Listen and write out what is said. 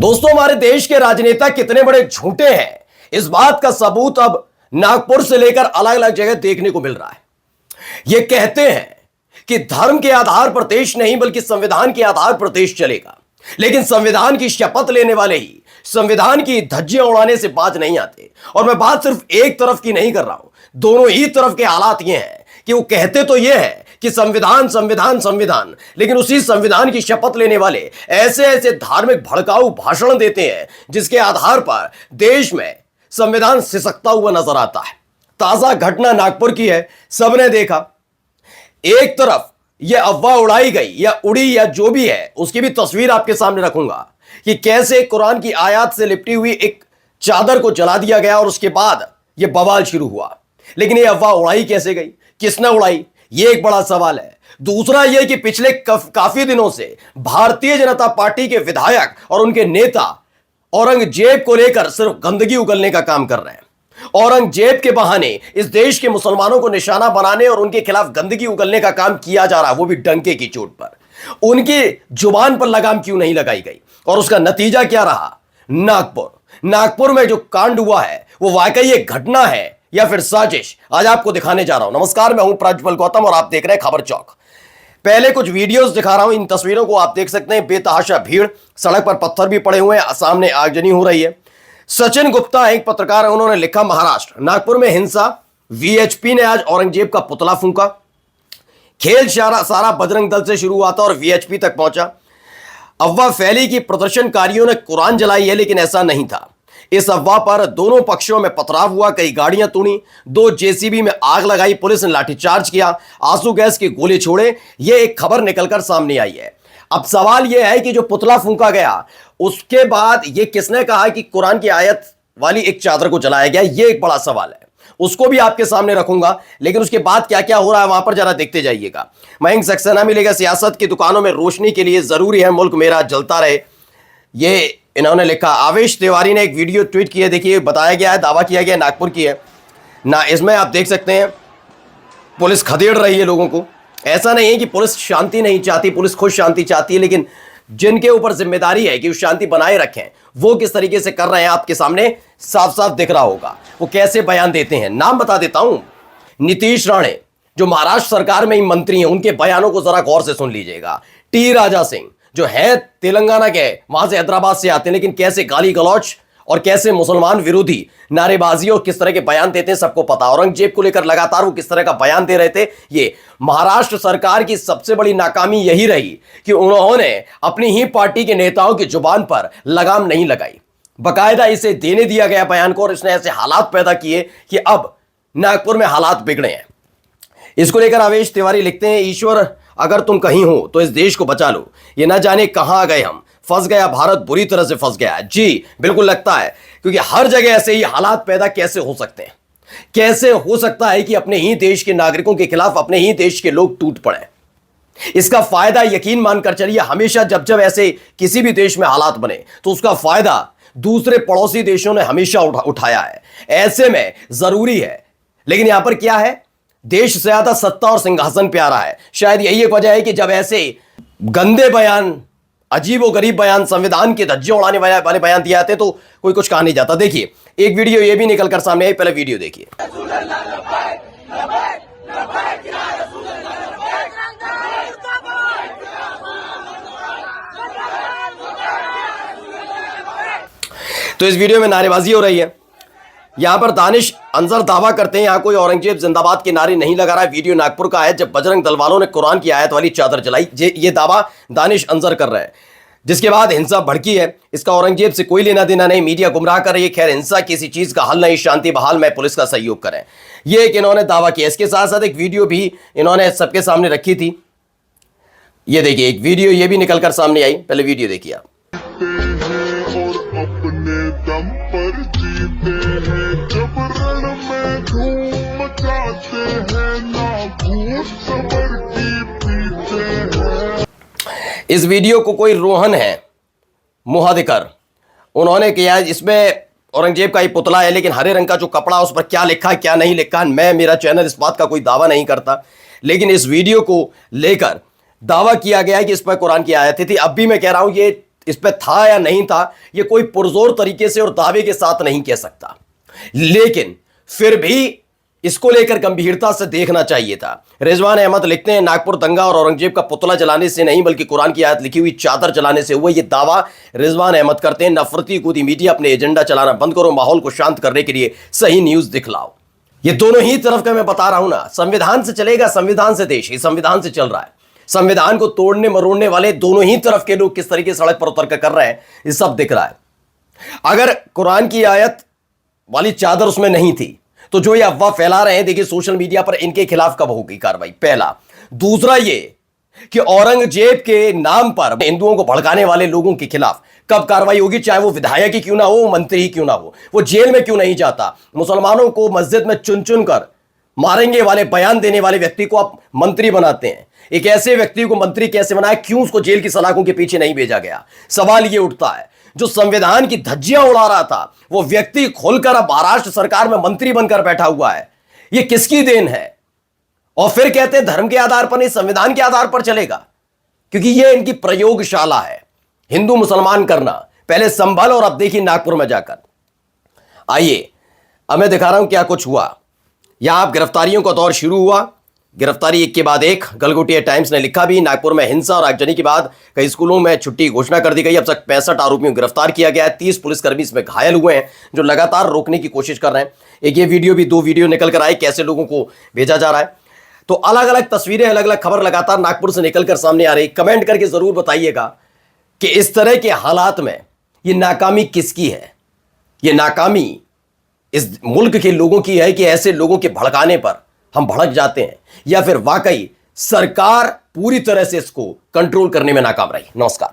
दोस्तों, हमारे देश के राजनेता कितने बड़े झूठे हैं, इस बात का सबूत अब नागपुर से लेकर अलग अलग जगह देखने को मिल रहा है। ये कहते हैं कि धर्म के आधार पर देश नहीं बल्कि संविधान के आधार पर देश चलेगा, लेकिन संविधान की शपथ लेने वाले ही संविधान की धज्जियां उड़ाने से बाज नहीं आते। और मैं बात सिर्फ एक तरफ की नहीं कर रहा हूं, दोनों ही तरफ के हालात ये हैं कि वो कहते तो ये है कि संविधान संविधान संविधान, लेकिन उसी संविधान की शपथ लेने वाले ऐसे ऐसे धार्मिक भड़काऊ भाषण देते हैं जिसके आधार पर देश में संविधान सिसकता हुआ नजर आता है। ताजा घटना नागपुर की है, सबने देखा। एक तरफ यह अफवाह उड़ाई गई या उड़ी या जो भी है, उसकी भी तस्वीर आपके सामने रखूंगा कि कैसे कुरान की आयत से लिपटी हुई एक चादर को जला दिया गया और उसके बाद यह बवाल शुरू हुआ। लेकिन यह अफवाह उड़ाई कैसे गई, किसने उड़ाई, यह एक बड़ा सवाल है। दूसरा यह कि पिछले काफी दिनों से भारतीय जनता पार्टी के विधायक और उनके नेता औरंगजेब को लेकर सिर्फ गंदगी उगलने का काम कर रहे हैं। औरंगजेब के बहाने इस देश के मुसलमानों को निशाना बनाने और उनके खिलाफ गंदगी उगलने का काम किया जा रहा है, वो भी डंके की चोट पर। उनकी जुबान पर लगाम क्यों नहीं लगाई गई और उसका नतीजा क्या रहा? नागपुर में जो कांड हुआ है वो वाकई एक घटना है या फिर साजिश, आज आपको दिखाने जा रहा हूं। नमस्कार, मैं हूं प्रज्वल गौतम और आप देख रहे हैं खबर चौक। पहले कुछ वीडियोस दिखा रहा हूं, इन तस्वीरों को आप देख सकते हैं। बेतहाशा भीड़, सड़क पर पत्थर भी पड़े हुए हैं, सामने आगजनी हो रही है। सचिन गुप्ता एक पत्रकार है, उन्होंने लिखा, महाराष्ट्र नागपुर में हिंसा, वीएचपी ने आज औरंगजेब का पुतला फूंका। खेल सारा बजरंग दल से शुरू हुआ था और वीएचपी तक पहुंचा। अफवाह फैली कि प्रदर्शनकारियों ने कुरान जलाई है, लेकिन ऐसा नहीं था। इस अफवाह पर दोनों पक्षों में पथराव हुआ, कई गाड़ियां तोड़ी, 2 जेसीबी में आग लगाई, पुलिस ने लाठीचार्ज किया, आंसू गैस के गोले छोड़े। यह एक खबर निकलकर सामने आई है। अब सवाल यह है कि जो पुतला फूंका गया उसके बाद यह किसने कहा कि कुरान की आयत वाली एक चादर को जलाया गया, यह एक बड़ा सवाल है। उसको भी आपके सामने रखूंगा, लेकिन उसके बाद क्या क्या हो रहा है वहां पर जरा देखते जाइएगा। मयंक सक्सेना मिलेगा, सियासत की दुकानों में रोशनी के लिए जरूरी है मुल्क मेरा जलता रहे, ये इन्होंने लिखा। आवेश तिवारी ने एक वीडियो ट्वीट किया, देखिए बताया गया है, दावा किया गया नागपुर की है ना। इसमें आप देख सकते हैं पुलिस खदेड़ रही है लोगों को। ऐसा नहीं है कि पुलिस शांति नहीं चाहती, पुलिस खुद शांति चाहती है, लेकिन जिनके ऊपर जिम्मेदारी है कि वो शांति बनाए रखें, वो किस तरीके से कर रहे हैं आपके सामने साफ साफ दिख रहा होगा। वो कैसे बयान देते हैं, नाम बता देता हूं। नीतीश राणे जो महाराष्ट्र सरकार में ही मंत्री हैं, उनके बयानों को जरा गौर से सुन लीजिएगा। टी राजा सिंह जो है तेलंगाना के, वहां से हैदराबाद से आते हैं, लेकिन कैसे गाली गलौच और कैसे मुसलमान विरोधी नारेबाजी और किस तरह के बयान देते हैं सबको पता। औरंगजेब को लेकर लगातार वो किस तरह का बयान दे रहे थे। ये महाराष्ट्र सरकार की सबसे बड़ी नाकामी यही रही कि उन्होंने अपनी ही पार्टी के नेताओं की जुबान पर लगाम नहीं लगाई, बाकायदा इसे देने दिया गया बयान को, और इसने ऐसे हालात पैदा किए कि अब नागपुर में हालात बिगड़े हैं। इसको लेकर आवेश तिवारी लिखते हैं, ईश्वर अगर तुम कहीं हो तो इस देश को बचा लो, ये ना जाने कहां आ गए हम, फंस गया भारत, बुरी तरह से फंस गया है। जी बिल्कुल लगता है, क्योंकि हर जगह ऐसे ही हालात पैदा कैसे हो सकते हैं? कैसे हो सकता है कि अपने ही देश के नागरिकों के खिलाफ अपने ही देश के लोग टूट पड़े? इसका फायदा यकीन मानकर चलिए, हमेशा जब जब ऐसे किसी भी देश में हालात बने तो उसका फायदा दूसरे पड़ोसी देशों ने हमेशा उठाया है। ऐसे में जरूरी है, लेकिन यहां पर क्या है, देश से ज्यादा सत्ता और सिंहासन प्यारा है। शायद यही एक वजह है कि जब ऐसे गंदे बयान, अजीब और गरीब बयान, संविधान के धज्जियां उड़ाने वाले बयान दिए जाते तो कोई कुछ कहा नहीं जाता। देखिए एक वीडियो ये भी निकलकर सामने आई, पहले वीडियो देखिए। तो इस वीडियो में नारेबाजी हो रही है। यहां पर दानिश अंजर दावा करते हैं यहां कोई औरंगजेब जिंदाबाद के नारे नहीं लगा रहा है। वीडियो नागपुर का है जब बजरंग दल वालों ने कुरान की आयत वाली चादर जलाई, ये दावा दानिश अंजर कर रहे हैं, जिसके बाद हिंसा भड़की है। इसका औरंगजेब से कोई लेना देना नहीं, मीडिया गुमराह कर रही है। खैर, हिंसा किसी चीज का हल नहीं, शांति बहाल में पुलिस का सहयोग करें, ये एक इन्होंने दावा किया। इसके साथ साथ एक वीडियो भी इन्होंने सबके सामने रखी थी, ये देखिए एक वीडियो ये भी निकलकर सामने आई, पहले वीडियो देखिए आप। इस वीडियो को कोई रोहन है मुहादिकर, उन्होंने किया। इसमें औरंगजेब का ही पुतला है, लेकिन हरे रंग का जो कपड़ा उस पर क्या लिखा है क्या नहीं लिखा है, मेरा चैनल इस बात का कोई दावा नहीं करता, लेकिन इस वीडियो को लेकर दावा किया गया है कि इस पर कुरान की आयतें थी। अब भी मैं कह रहा हूं ये इस पे था या नहीं था, ये कोई पुरजोर तरीके से और दावे के साथ नहीं कह सकता, लेकिन फिर भी इसको लेकर गंभीरता से देखना चाहिए था। रिजवान अहमद लिखते हैं, नागपुर दंगा और औरंगजेब का पुतला जलाने से नहीं बल्कि कुरान की आयत लिखी हुई चादर जलाने से हुआ। यह दावा रिजवान अहमद करते हैं। नफरती कूदी मीडिया अपने एजेंडा चलाना बंद करो, माहौल को शांत करने के लिए सही न्यूज दिखलाओ। ये दोनों ही तरफ का मैं बता रहा हूं ना, संविधान से चलेगा, संविधान से देश, ये संविधान से चल रहा है। संविधान को तोड़ने मरोड़ने वाले दोनों ही तरफ के लोग किस तरीके सड़क पर उतर कर रहे हैं, ये सब दिख रहा है। अगर कुरान की आयत वाली चादर उसमें नहीं थी तो जो ये अफवाह फैला रहे हैं, देखिए सोशल मीडिया पर इनके खिलाफ कब होगी कार्रवाई, पहला। दूसरा ये कि औरंगजेब के नाम पर हिंदुओं को भड़काने वाले लोगों के खिलाफ कब कार्रवाई होगी, चाहे वो विधायक ही क्यों ना हो, मंत्री ही क्यों ना हो, वो जेल में क्यों नहीं जाता। मुसलमानों को मस्जिद में चुन चुन कर मारेंगे वाले, बयान देने वाले व्यक्ति को आप मंत्री बनाते हैं। एक ऐसे व्यक्ति को मंत्री कैसे बनाया, क्यों उसको जेल की सलाखों के पीछे नहीं भेजा गया। सवाल यह उठता है, जो संविधान की धज्जियां उड़ा रहा था वो व्यक्ति खुलकर अब महाराष्ट्र सरकार में मंत्री बनकर बैठा हुआ है। यह किसकी देन है? और फिर कहते हैं धर्म के आधार पर नहीं, संविधान के आधार पर चलेगा, क्योंकि यह इनकी प्रयोगशाला है हिंदू मुसलमान करना। पहले संभल और अब देखिए नागपुर में जाकर। आइए अब मैं दिखा रहा हूं क्या कुछ हुआ। यहां अब गिरफ्तारियों का दौर शुरू हुआ, गिरफ्तारी एक के बाद एक। गलगोटिया टाइम्स ने लिखा भी, नागपुर में हिंसा और आगजनी के बाद कई स्कूलों में छुट्टी घोषणा कर दी गई। अब तक 65 आरोपियों को गिरफ्तार किया गया है। 30 पुलिसकर्मी इसमें घायल हुए हैं जो लगातार रोकने की कोशिश कर रहे हैं। एक ये वीडियो भी, 2 वीडियो निकल कर आए कैसे लोगों को भेजा जा रहा है। तो अलग अलग तस्वीरें, अलग अलग खबर लगातार नागपुर से निकलकर सामने आ रही। कमेंट करके जरूर बताइएगा कि इस तरह के हालात में ये नाकामी किसकी है। ये नाकामी इस मुल्क के लोगों की है कि ऐसे लोगों के भड़काने पर हम भड़क जाते हैं, या फिर वाकई सरकार पूरी तरह से इसको कंट्रोल करने में नाकाम रही। नमस्कार।